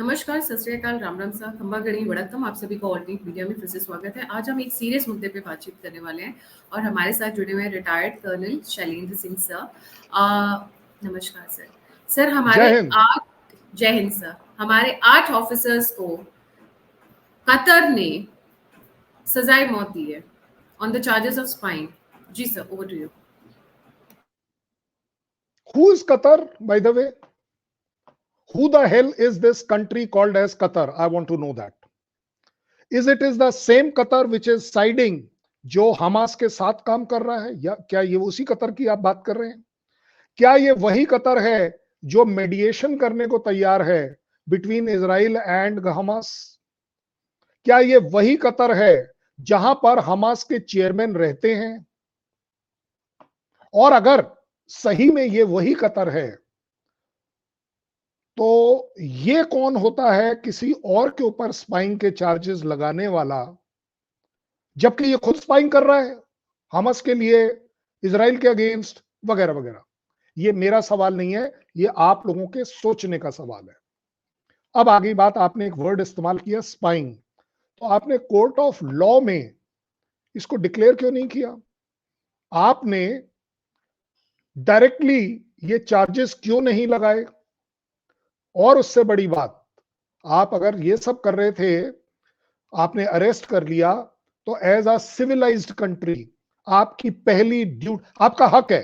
नमस्कार, सत श्री अकाल, राम राम सा, खंबा गणी वड़कम। आप सभी को ऑल्टरनेट मीडिया में फिर से स्वागत है। आज हम एक सीरियस मुद्दे पे बातचीत करने वाले हैं और हमारे साथ जुड़े हुए हैं retired colonel Shailendra Singh sir. नमस्कार सर। सर हमारे जय हिंद। 8 जय हिंद सर। हमारे 8 ऑफिसर्स को कतर ने सजाए मौत दी है on the charges of spying. जी sir, over to you. Who is Qatar, by the way? Who the hell is this country called as Qatar? I want to know that. Is it is the same Qatar which is siding जो Hamas के साथ काम कर रहा है, या क्या ये उसी कतर की आप बात कर रहे हैं? क्या ये वही कतर है जो मेडिएशन करने को तैयार है बिटवीन इजराइल एंड हमास? क्या ये वही कतर है जहां पर हमास के चेयरमैन रहते हैं? और अगर सही में ये वही कतर है तो ये कौन होता है किसी और के ऊपर स्पाइंग के चार्जेस लगाने वाला, जबकि ये खुद स्पाइंग कर रहा है हमास के लिए, इजराइल के अगेंस्ट वगैरह वगैरह? ये मेरा सवाल नहीं है, ये आप लोगों के सोचने का सवाल है। अब आगे बात, आपने एक वर्ड इस्तेमाल किया स्पाइंग, तो आपने कोर्ट ऑफ लॉ में इसको डिक्लेयर क्यों नहीं किया? आपने डायरेक्टली ये चार्जेस क्यों नहीं लगाए? और उससे बड़ी बात, आप अगर ये सब कर रहे थे, आपने अरेस्ट कर लिया, तो एज अ सिविलाइज्ड कंट्री आपकी पहली ड्यूटी, आपका हक है,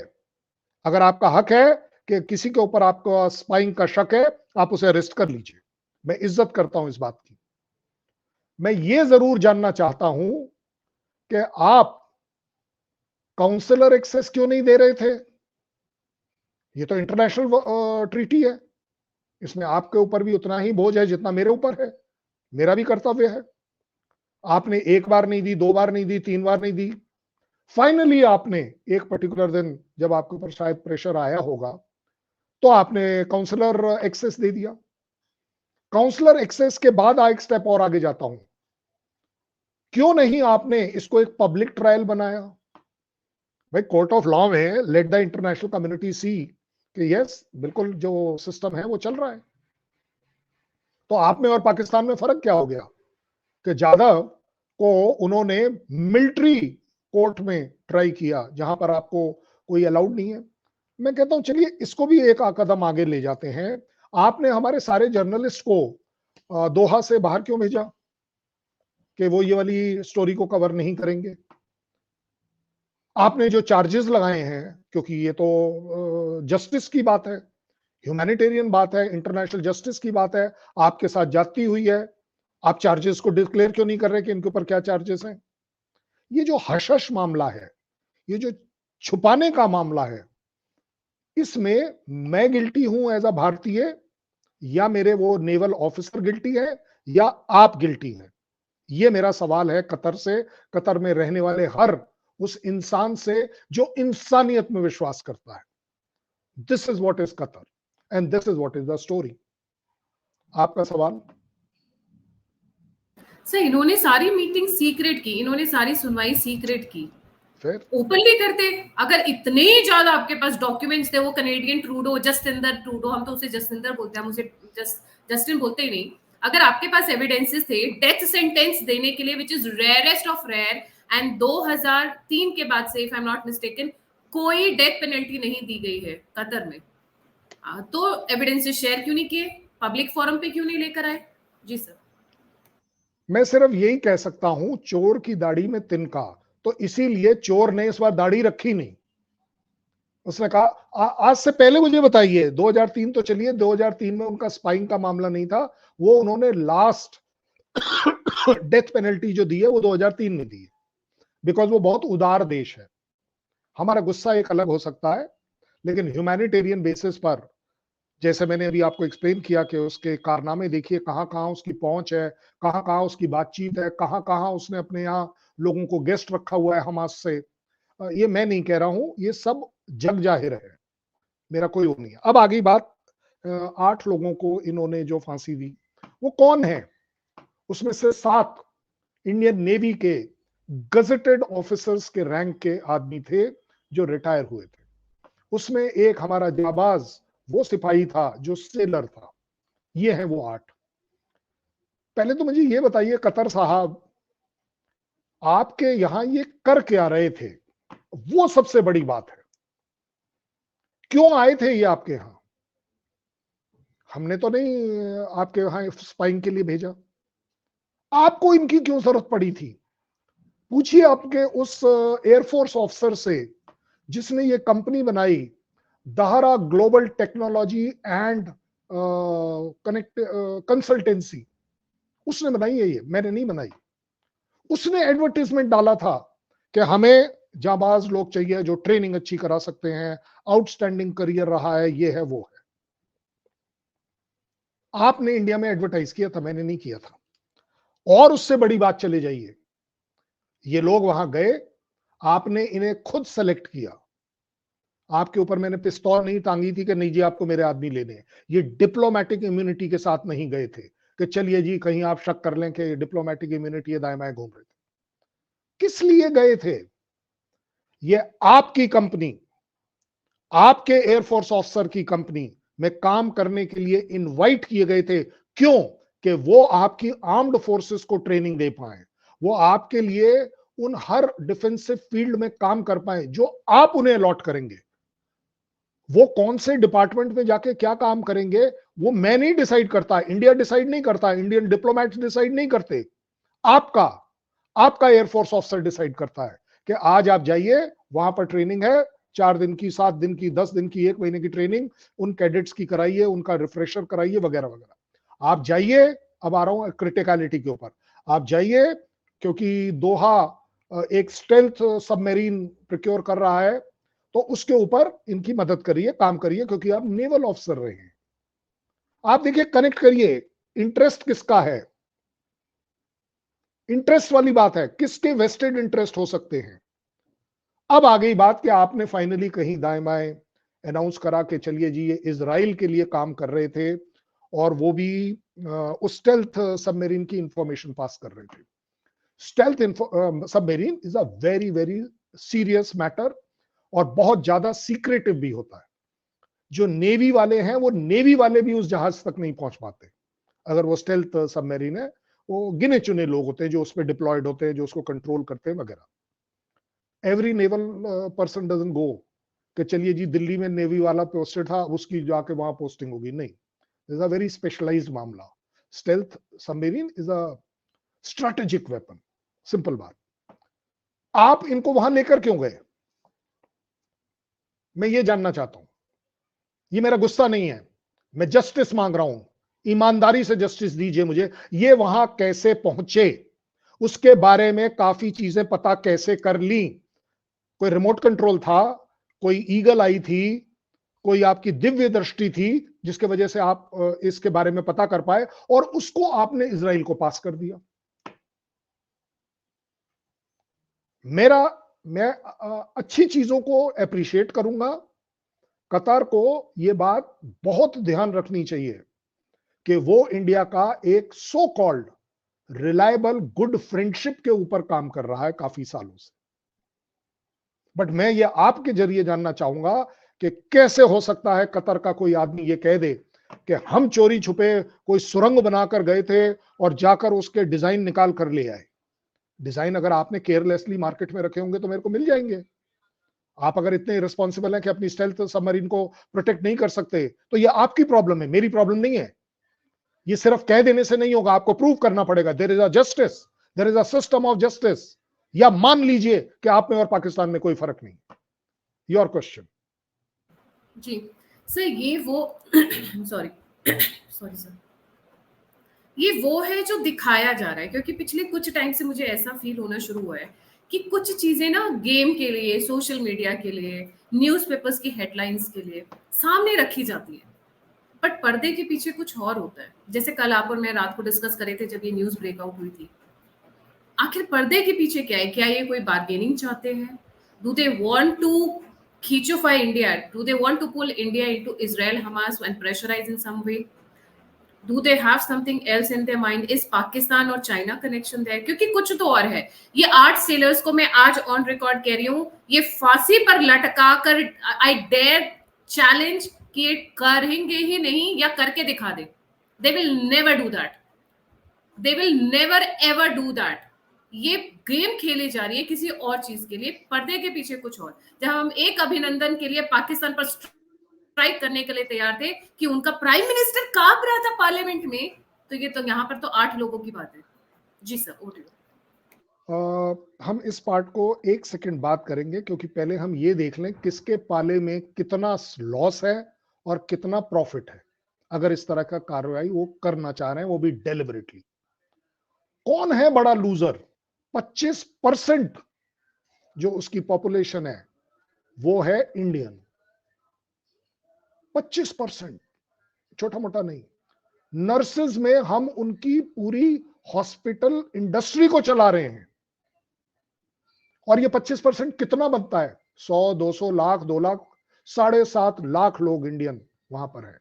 अगर आपका हक है कि किसी के ऊपर आपको स्पाइंग का शक है, आप उसे अरेस्ट कर लीजिए। मैं इज्जत करता हूं इस बात की। मैं ये जरूर जानना चाहता हूं कि आप काउंसलर एक्सेस क्यों नहीं दे रहे थे? ये तो इंटरनेशनल ट्रीटी है, इसमें आपके ऊपर भी उतना ही बोझ है जितना मेरे ऊपर है, मेरा भी कर्तव्य है। आपने एक बार नहीं दी, 2 बार नहीं दी, 3 बार नहीं दी, फाइनली आपने एक पर्टिकुलर दिन जब आपके ऊपर शायद प्रेशर आया होगा तो आपने काउंसलर एक्सेस दे दिया। काउंसलर एक्सेस के बाद एक स्टेप और आगे जाता हूं, क्यों नहीं आपने इसको एक पब्लिक ट्रायल बनाया? भाई कोर्ट ऑफ लॉ में लेट द इंटरनेशनल कम्युनिटी सी कि यस, बिल्कुल जो सिस्टम है वो चल रहा है। तो आप में और पाकिस्तान में फर्क क्या हो गया कि जाधव को उन्होंने मिलिट्री कोर्ट में ट्राई किया जहां पर आपको कोई अलाउड नहीं है? मैं कहता हूं चलिए इसको भी एक कदम आगे ले जाते हैं। आपने हमारे सारे जर्नलिस्ट को दोहा से बाहर क्यों भेजा कि वो ये वाली स्टोरी को कवर नहीं करेंगे? आपने जो चार्जेस लगाए हैं, क्योंकि ये तो जस्टिस की बात है, ह्यूमैनिटेरियन बात है, इंटरनेशनल जस्टिस की बात है, आपके साथ जाती हुई है, आप चार्जेस को डिक्लेयर क्यों नहीं कर रहे कि इनके ऊपर क्या चार्जेस हैं? ये जो हश मामला है, ये जो छुपाने का मामला है, इसमें मैं गिल्टी हूं एज अ भारतीय, या मेरे वो नेवल ऑफिसर गिल्टी है, या आप गिल्टी हैं? ये मेरा सवाल है कतर से, कतर में रहने वाले हर उस इंसान से जो इंसानियत में विश्वास करता है। This is what is Qatar and this is what is the story. आपका सवाल? सर इन्होंने सारी मीटिंग सीक्रेट की, इन्होंने सारी सुनवाई सीक्रेट की, फिर ओपनली करते। अगर इतने ज्यादा आपके पास डॉक्यूमेंट्स थे, वो कनेडियन ट्रूडो, जस्टिंदर ट्रूडो, हम तो उसे जस्टिंदर बोलते हैं, हम उसे जस्टिन बोलते ही नहीं। अगर आपके पास एविडेंसेस थे डेथ सेंटेंस देने के लिए, which is rarest of rare, and 2003 के बाद से if I am not mistaken कोई डेथ पेनल्टी नहीं दी गई है कतर में, तो एविडेंसेस शेयर क्यों नहीं किए, पब्लिक फोरम पे क्यों नहीं लेकर आए? जी सर। मैं सिर्फ यही कह सकता हूं, चोर की दाढ़ी में तिनका, तो इसीलिए चोर ने इस बार दाढ़ी रखी नहीं। उसने कहा आज से पहले मुझे बताइए, 2003 तो चलिए, 2003 में उनका स्पाइंग का मामला नहीं था, वो उन्होंने लास्ट डेथ पेनल्टी जो दी है वो 2003 में दी है, बिकॉज वो बहुत उदार देश है। हमारा गुस्सा एक अलग हो सकता है, लेकिन ह्यूमैनिटेरियन बेसिस पर, जैसे मैंने अभी आपको एक्सप्लेन किया कि उसके कारनामे देखिए, कहां कहां उसकी पहुंच है, कहां कहां उसकी बातचीत है, कहां कहां उसने अपने यहाँ लोगों को गेस्ट रखा हुआ है हमास से। ये मैं नहीं कह रहा हूं, ये सब जग जाहिर है, मेरा कोई वो नहीं है। अब आगे बात, 8 लोगों को इन्होंने जो फांसी दी वो कौन है? उसमें से 7 इंडियन नेवी के गजेटेड ऑफिसर्स के रैंक के आदमी थे जो रिटायर हुए थे। उसमें एक हमारा जाबाज वो सिपाही था जो सेलर था। ये है वो 8। पहले तो मुझे ये बताइए कतर साहब, आपके यहां ये कर क्या रहे थे, वो सबसे बड़ी बात है। क्यों आए थे ये आपके यहां? हमने तो नहीं आपके यहां स्पाइंग के लिए भेजा। आपको इनकी क्यों जरूरत पड़ी थी? पूछिए आपके उस एयरफोर्स ऑफिसर से जिसने ये कंपनी बनाई, Dahra global technology and connect consultancy, उसने बनाई है ये, मैंने नहीं बनाई। उसने एडवर्टाइजमेंट डाला था कि हमें जाबाज लोग चाहिए जो ट्रेनिंग अच्छी करा सकते हैं, आउटस्टैंडिंग करियर रहा है, ये है वो है। आपने इंडिया में एडवर्टाइज किया था, मैंने नहीं किया था। और उससे बड़ी बात चले जाइए, ये लोग वहां गए, आपने इन्हें खुद सेलेक्ट किया। आपके ऊपर मैंने पिस्तौल नहीं टांगी थी कि नहीं जी आपको मेरे आदमी लेने हैं। ये डिप्लोमेटिक इम्यूनिटी के साथ नहीं गए थे कि चलिए जी कहीं आप शक कर लें कि डिप्लोमेटिक इम्यूनिटी है, दाएं बाएं घूम रहे थे। किस लिए गए थे? ये आपकी कंपनी, आपके एयरफोर्स ऑफिसर की कंपनी में काम करने के लिए इनवाइट किए गए थे। क्यों? कि वो आपकी आर्म्ड फोर्सेस को ट्रेनिंग दे पाए, वो आपके लिए उन हर डिफेंसिव फील्ड में काम कर पाए जो आप उन्हें अलॉट करेंगे। वो कौन से डिपार्टमेंट में जाके क्या काम करेंगे वो मैं नहीं डिसाइड करता, इंडिया डिसाइड नहीं करता, इंडियन डिप्लोमेट्स डिसाइड नहीं करते। आपका आपका एयरफोर्स ऑफिसर डिसाइड करता है कि आज आप जाइए, वहां पर ट्रेनिंग है, 4 दिन की, 7 दिन की, 10 दिन की, 1 महीने की ट्रेनिंग उन कैडेट्स की कराइए, उनका रिफ्रेशर कराइए वगैरह वगैरह। आप जाइए, अब आ रहा हूं क्रिटिकलिटी के ऊपर, आप जाइए क्योंकि दोहा एक स्टेल्थ सबमरीन प्रिक्योर कर रहा है, तो उसके ऊपर इनकी मदद करिए, काम करिए, क्योंकि आप नेवल ऑफिसर रहे हैं। आप देखिए, कनेक्ट करिए, इंटरेस्ट किसका है? इंटरेस्ट वाली बात है, किसके वेस्टेड इंटरेस्ट हो सकते हैं। अब आ गई बात कि आपने फाइनली कहीं दाएं बाएं अनाउंस करा कि चलिए जी ये इजराइल के लिए काम कर रहे थे, और वो भी उस स्टेल्थ सबमरीन की इंफॉर्मेशन पास कर रहे थे। Stealth submarine is a very very serious matter और बहुत ज्यादा सीक्रेटिव भी होता है। जो नेवी वाले हैं, वो नेवी वाले भी उस जहाज तक नहीं पहुंच पाते। अगर वो स्टेल्थ सबमरीन है, वो गिने चुने लोग होते हैं जो उस पर डिप्लॉयड होते हैं, जो उसको कंट्रोल करते हैं वगैरह। Every naval person doesn't go कि चलिए जी दिल्ली में नेवी वाला पोस्टेड था, उसकी जाके वहां पोस्टिंग होगी, नहीं। इज अ वेरी स्पेशलाइज्ड मामला। Stealth submarine is a strategic weapon, simple बात। आप इनको वहां लेकर क्यों गए, मैं ये जानना चाहता हूं। ये मेरा गुस्सा नहीं है, मैं जस्टिस मांग रहा हूं, ईमानदारी से जस्टिस दीजिए मुझे। ये वहां कैसे पहुंचे, उसके बारे में काफी चीजें पता कैसे कर ली? कोई रिमोट कंट्रोल था, कोई ईगल आई थी, कोई आपकी दिव्य दृष्टि थी जिसके वजह से आप इसके बारे में पता कर पाए, और उसको आपने इजराइल को पास कर दिया। मैं अच्छी चीजों को अप्रिशिएट करूंगा। कतार को यह बात बहुत ध्यान रखनी चाहिए कि वो इंडिया का एक so called reliable good friendship के ऊपर काम कर रहा है काफी सालों से। बट मैं ये आपके जरिए जानना चाहूंगा कि कैसे हो सकता है कतर का कोई आदमी ये कह दे कि हम चोरी छुपे कोई सुरंग बनाकर गए थे और जाकर उसके डिजाइन निकाल कर ले आए। डिजाइन अगर आपने केयरलेसली मार्केट में रखे होंगे तो मेरे को मिल जाएंगे। आप अगर इतने रिस्पॉन्सिबल हैं कि अपनी स्टेल्थ सबमरीन को प्रोटेक्ट नहीं कर सकते, तो ये आपकी प्रॉब्लम है, मेरी प्रॉब्लम नहीं है। ये सिर्फ कह देने से नहीं होगा, आपको प्रूव करना पड़ेगा। There is a justice, there is a system of justice. या मान लीजिए कि आप में और पाकिस्तान में कोई फर्क नहीं। Your question. जी सर, ये वो सॉरी सॉरी सर, ये वो है जो दिखाया जा रहा है, क्योंकि पिछले कुछ टाइम से मुझे ऐसा फील होना शुरू हुआ है कि कुछ चीजें ना गेम के लिए, सोशल मीडिया के लिए, न्यूज़पेपर्स की हेडलाइंस के लिए सामने रखी जाती है, बट पर्दे के पीछे कुछ और होता है। जैसे कल आप और मैं रात को डिस्कस करे थे जब ये न्यूज ब्रेकआउट हुई थी, आखिर पर्दे के पीछे क्या है? क्या ये कोई बार्गेनिंग चाहते हैं? डू दे वांट टू खींचोफाई India? Do they want to pull India into Israel Hamas and pressurise in some way? Do they have something else in their mind? Is Pakistan और चाइना कनेक्शन there? क्योंकि कुछ तो और है। ये 8 sellers को मैं आज ऑन रिकॉर्ड कह रही हूँ, ये फांसी पर लटका कर आई डेयर चैलेंज कि ये करेंगे ही नहीं या करके दिखा दे। They will never do that. They will never ever do that. ये गेम खेली जा रही है किसी और चीज के लिए, पर्दे के पीछे कुछ और। जब हम एक अभिनंदन के लिए पाकिस्तान पर स्ट्राइक करने के लिए तैयार थे कि उनका प्राइम मिनिस्टर कांप रहा था पार्लियामेंट में, तो ये तो यहाँ पर तो 8 लोगों की बात है। जी सर, ओवर टू यू। हम इस पार्ट को एक सेकंड बात करेंगे, क्योंकि पहले हम ये देख लें किसके पाले में कितना लॉस है और कितना प्रॉफिट है, अगर इस तरह का कार्रवाई वो करना चाह रहे हैं, वो भी डेलिबरेटली। कौन है बड़ा लूजर? 25% जो उसकी पॉपुलेशन है वो है इंडियन। 25%, छोटा मोटा नहीं। नर्सेज में हम उनकी पूरी हॉस्पिटल इंडस्ट्री को चला रहे हैं, और ये 25% कितना बनता है? 100, 200, लाख, 2 लाख, 7.5 लाख लोग इंडियन वहां पर है।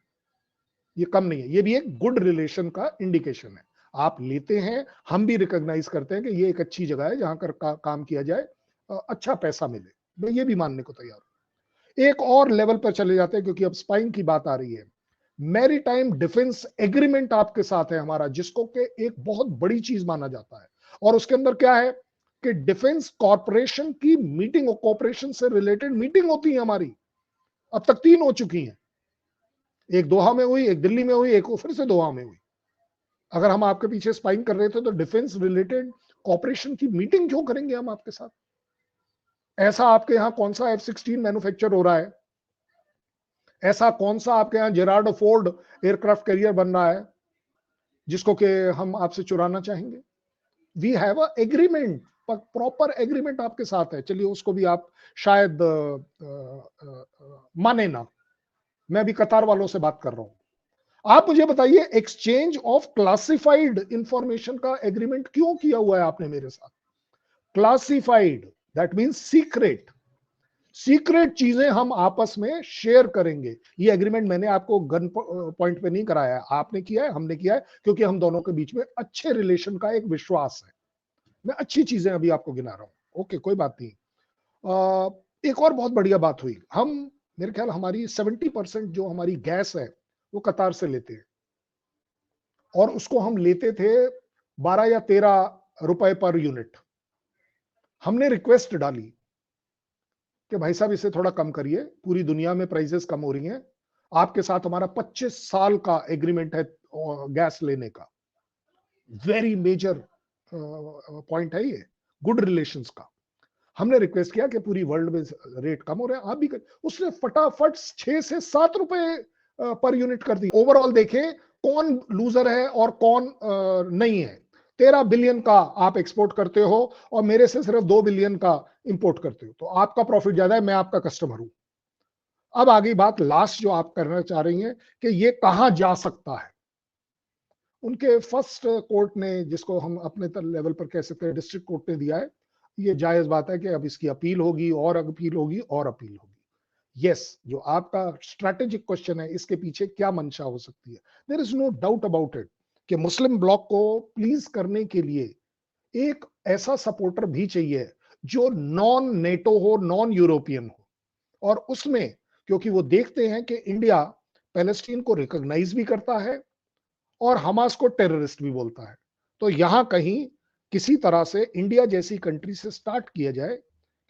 ये कम नहीं है। ये भी एक गुड रिलेशन का इंडिकेशन है। आप लेते हैं, हम भी रिकॉग्नाइज करते हैं कि ये एक अच्छी जगह है जहां कर काम किया जाए, अच्छा पैसा मिले, मैं ये भी मानने को तैयार हूं। एक और लेवल पर चले जाते हैं, क्योंकि अब स्पाइंग की बात आ रही है। मैरीटाइम डिफेंस एग्रीमेंट आपके साथ है हमारा, जिसको के एक बहुत बड़ी चीज माना जाता है। और उसके अंदर क्या है कि डिफेंस कॉरपोरेशन की मीटिंग, कोऑपरेशन से रिलेटेड मीटिंग होती है हमारी। अब तक 3 हो चुकी हैं, एक दोहा में हुई, एक दिल्ली में हुई, एक फिर से दोहा में हुई। अगर हम आपके पीछे स्पाइंग कर रहे थे तो डिफेंस रिलेटेड कॉपरेशन की मीटिंग क्यों करेंगे हम आपके साथ? ऐसा आपके यहां कौन सा F-16 मैन्युफैक्चर हो रहा है? ऐसा कौन सा आपके यहां जेरार्ड फोर्ड एयरक्राफ्ट कैरियर बन रहा है जिसको कि हम आपसे चुराना चाहेंगे? We have a agreement, proper agreement आपके साथ है। चलिए, उसको भी आप शायद माने ना। मैं अभी कतार वालों से बात कर रहा हूं। आप मुझे बताइए, एक्सचेंज ऑफ क्लासिफाइड इंफॉर्मेशन का एग्रीमेंट क्यों किया हुआ है आपने मेरे साथ? Classified, that means secret. Secret चीजें हम आपस में शेयर करेंगे। ये एग्रीमेंट मैंने आपको गन पॉइंट पे नहीं कराया है, आपने किया है, हमने किया है, क्योंकि हम दोनों के बीच में अच्छे रिलेशन का एक विश्वास है। मैं अच्छी चीजें अभी आपको गिना रहा हूं। ओके, कोई बात नहीं। एक और बहुत बढ़िया बात हुई। हम, मेरे ख्याल हमारी 70% जो हमारी गैस है वो कतार से लेते हैं, और उसको हम लेते थे 12 या 13 रुपए पर यूनिट। हमने रिक्वेस्ट डाली कि भाई साहब इसे थोड़ा कम करिए, पूरी दुनिया में प्राइसेस कम हो रही हैं, आपके साथ हमारा 25 साल का एग्रीमेंट है गैस लेने का। वेरी मेजर पॉइंट है ये गुड रिलेशंस का। हमने रिक्वेस्ट किया कि पूरी वर्ल्ड में रेट कम हो रहे हैं, आप भी उसने फटाफट 6 से 7 रुपए पर यूनिट कर दी। ओवरऑल देखें कौन लूजर है और कौन नहीं है। 13 बिलियन का आप एक्सपोर्ट करते हो और मेरे से सिर्फ 2 बिलियन का इंपोर्ट करते हो, तो आपका प्रॉफिट ज्यादा है, मैं आपका कस्टमर हूं। अब आगे बात लास्ट जो आप करना चाह रही हैं कि ये कहां जा सकता है। उनके फर्स्ट कोर्ट ने, जिसको हम अपने लेवल पर कह सकते हैं डिस्ट्रिक्ट कोर्ट ने दिया है, ये जायज बात है कि अब इसकी अपील होगी और अपील होगी और अपील होगी। यस, जो आपका स्ट्रैटेजिक क्वेश्चन है, इसके पीछे क्या मंशा हो सकती है, there is no doubt about it कि मुस्लिम ब्लॉक को प्लीज करने के लिए एक ऐसा सपोर्टर भी चाहिए जो नॉन नेटो हो, नॉन यूरोपियन हो। और उसमें क्योंकि वो देखते हैं कि इंडिया पैलेस्टीन को रिकॉग्नाइज भी करता है और हमास को टेररिस्ट भी बोलता है, तो यहां कहीं किसी तरह से इंडिया जैसी कंट्री से स्टार्ट किया जाए,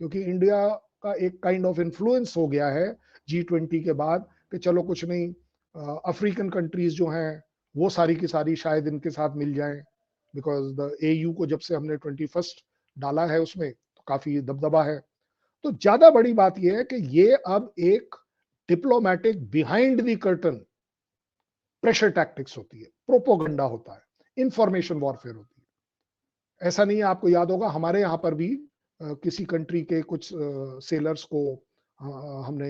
क्योंकि इंडिया का एक काइंड ऑफ इन्फ्लुएंस हो गया है G20 के बाद कि चलो कुछ नहीं, अफ्रीकन कंट्रीज जो हैं वो सारी की सारी शायद इनके साथ मिल जाएं, बिकॉज द AU को जब से हमने 21st डाला है उसमें तो काफी दबदबा है। तो ज्यादा बड़ी बात यह है कि ये अब एक diplomatic behind the curtain pressure tactics होती है, प्रोपोगंडा होता है, इंफॉर्मेशन वॉरफेयर होती है। ऐसा नहीं है, आपको याद होगा हमारे यहाँ पर भी किसी कंट्री के कुछ सेलर्स को हमने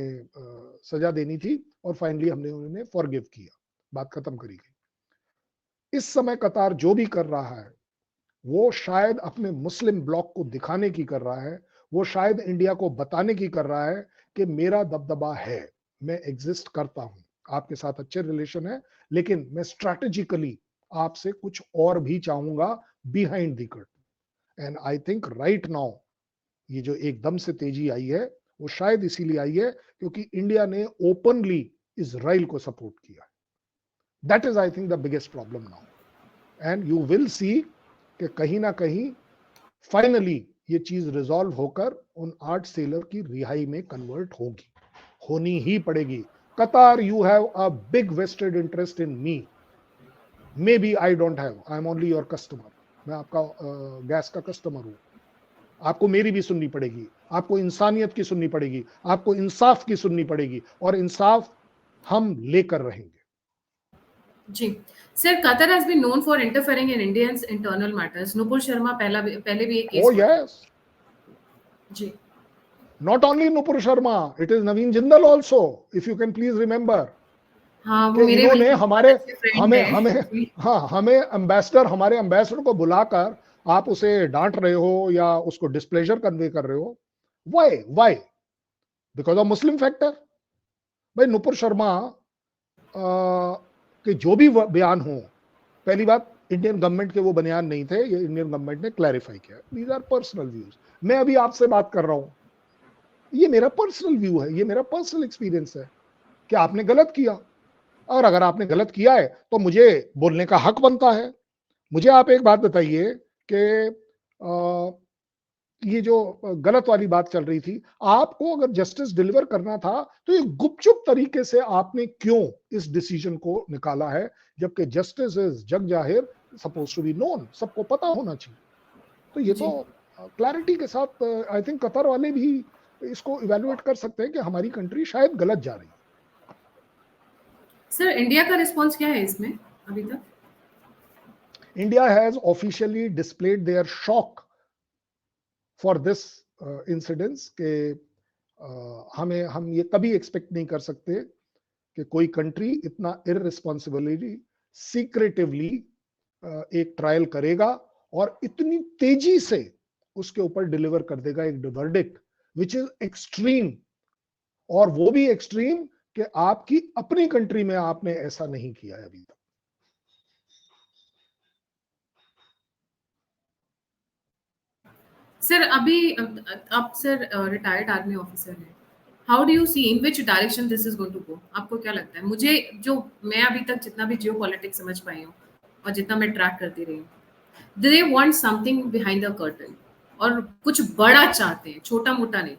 सजा देनी थी और फाइनली हमने उन्हें फॉरगिव किया, बात खत्म करी गई। इस समय कतार जो भी कर रहा है वो शायद अपने मुस्लिम ब्लॉक को दिखाने की कर रहा है, वो शायद इंडिया को बताने की कर रहा है कि मेरा दबदबा है, मैं एग्जिस्ट करता हूं, आपके साथ अच्छे रिलेशन है, लेकिन मैं स्ट्रैटेजिकली आपसे कुछ और भी चाहूंगा behind the curtain. And I think right now ये जो एकदम से तेजी आई है वो शायद इसीलिए आई है क्योंकि इंडिया ने ओपनली इजराइल को सपोर्ट किया। That is I think the biggest problem now. And you will see कि कहीं ना कहीं फाइनली ये चीज रिजॉल्व होकर उन 8 सेलर की रिहाई में कन्वर्ट होगी, होनी ही पड़ेगी। Qatar, you have a big vested interest in me, maybe I don't have, I am only your customer, मैं आपका गैस का कस्टमर हूं। आपको मेरी भी सुननी पड़ेगी, आपको इंसानियत की सुननी पड़ेगी, आपको इंसाफ की सुननी पड़ेगी, और इंसाफ हम लेकर रहेंगे। जी sir, Qatar has been known for interfering in Indians internal matters. Nupur Sharma पहले भी एक केस Oh yes, जी, not only Nupur Sharma, it is Naveen Jindal also, if you can please remember, हाँ वो कि मेरे इन्होंने बल्कि हमारे बहुत अच्छे फ्रेंड हमें हैं हमें जी। हाँ, हमें हमारे एम्बेसडर को बुलाकर आप उसे डांट रहे हो या उसको डिस्प्लेजर कन्वे कर रहे हो। Why? Because of Muslim factor. भाई नुपुर शर्मा के जो भी बयान हो, पहली बात इंडियन गवर्नमेंट के वो बयान नहीं थे, ये इंडियन गवर्नमेंट ने क्लैरिफाई किया, दीज आर पर्सनल व्यूज। मैं अभी आपसे बात कर रहा हूं, ये मेरा पर्सनल व्यू है, ये मेरा पर्सनल एक्सपीरियंस है कि आपने गलत किया, और अगर आपने गलत किया है तो मुझे बोलने का हक बनता है। मुझे आप एक बात बताइए कि ये जो गलत वाली बात चल रही थी, आपको अगर जस्टिस डिलीवर करना था तो ये गुपचुप तरीके से आपने क्यों इस डिसीजन को निकाला है, जबकि जस्टिस इज जग जाहिर, सपोज टू बी नोन, सबको पता होना चाहिए। तो ये तो क्लैरिटी के साथ आई थिंक कतर वाले भी इसको इवेलुएट कर सकते हैं कि हमारी कंट्री शायद गलत जा रही है। सर इंडिया का रिस्पांस क्या है इसमें अभी तक? India has officially displayed their shock for this incidents के हम ये कभी एक्सपेक्ट नहीं कर सकते कि कोई कंट्री इतना इररिस्पॉन्सिबिलिटी सीक्रेटिवली एक ट्रायल करेगा और इतनी तेजी से उसके ऊपर डिलीवर कर देगा एक वर्डिक्ट विच इज एक्सट्रीम, और वो भी एक्सट्रीम कि आपकी अपनी कंट्री में आपने ऐसा नहीं किया है अभी तक। सर अभी आप सर रिटायर्ड आर्मी ऑफिसर हैं, how do you see in which direction this is going to go? आपको क्या लगता है? मुझे जो मैं अभी तक जितना भी जियोपॉलिटिक्स समझ पाई हूँ और जितना मैं ट्रैक करती रही हूँ, they want something behind the curtain, और कुछ बड़ा चाहते हैं, छोटा मोटा नहीं,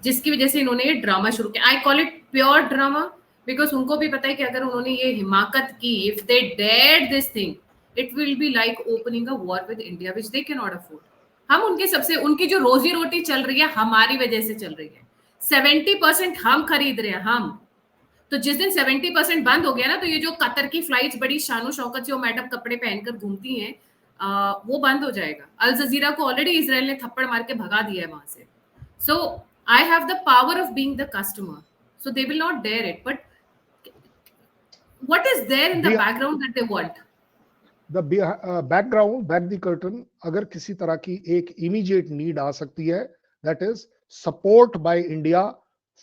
जिसकी वजह से इन्होंने ये ड्रामा शुरू किया। I call it pure drama, because उनको भी पता है कि अगर उन्होंने ये हिमाकत की, if they dare this thing, it will be like opening a war with India which they can not afford. हम उनकी जो रोजी रोटी चल रही है हमारी वजह से चल रही है। 70% हम खरीद रहे हैं, हम तो जिस दिन 70% बंद हो गया ना, तो ये जो कतर की फ्लाइट्स बड़ी शानो शौकत से वो मैडम कपड़े पहनकर घूमती हैं, वो बंद हो जाएगा। अल जजीरा को ऑलरेडी इजराइल ने थप्पड़ मार के भगा दिया है वहां से। So I have the power of being the customer, so they will not dare it, but what is there in the background that they want? The background, back the curtain, अगर किसी तरह की एक इमीडिएट नीड आ सकती है, that is support by India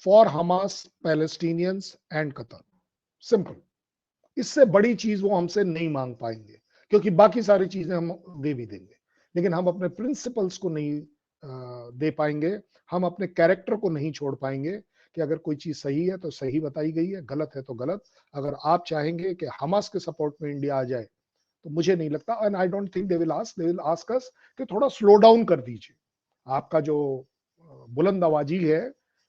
for Hamas, Palestinians and Qatar, simple. इससे बड़ी चीज वो हमसे नहीं मांग पाएंगे, क्योंकि बाकी सारी चीजें हम दे भी देंगे, लेकिन हम अपने प्रिंसिपल्स को नहीं दे पाएंगे, हम अपने कैरेक्टर को नहीं छोड़ पाएंगे कि अगर कोई चीज सही है तो सही बताई गई है, गलत है तो गलत। अगर आप चाहेंगे कि हमास के सपोर्ट में इंडिया आ जाए, तो मुझे नहीं लगता, and I don't think they will ask us कि थोड़ा स्लो डाउन कर दीजिए। आपका जो बुलंद आवाजी है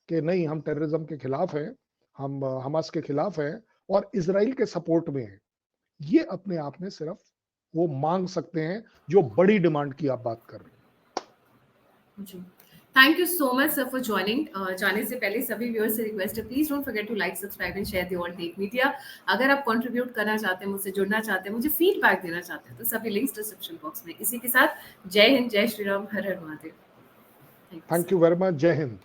कि नहीं हम टेररिज्म के खिलाफ हैं, हम हमास के खिलाफ हैं और इजराइल के सपोर्ट में हैं, ये अपने आप में सिर्फ वो मांग सकते हैं जो बड़ी डिमांड की आप बात कर रहे हैं। जी, thank you so much sir for joining. जाने से पहले सभी व्यूअर्स से रिक्वेस्ट है, please don't forget to like, subscribe and share the all tech media. अगर आप कंट्रीब्यूट करना चाहते हैं, मुझसे जुड़ना चाहते हैं, मुझे फीडबैक देना चाहते हैं, तो सभी लिंक्स डिस्क्रिप्शन बॉक्स में। इसी के साथ जय हिंद, जय श्री राम, हर हर Mahadev. Thank you very much, जय हिंद।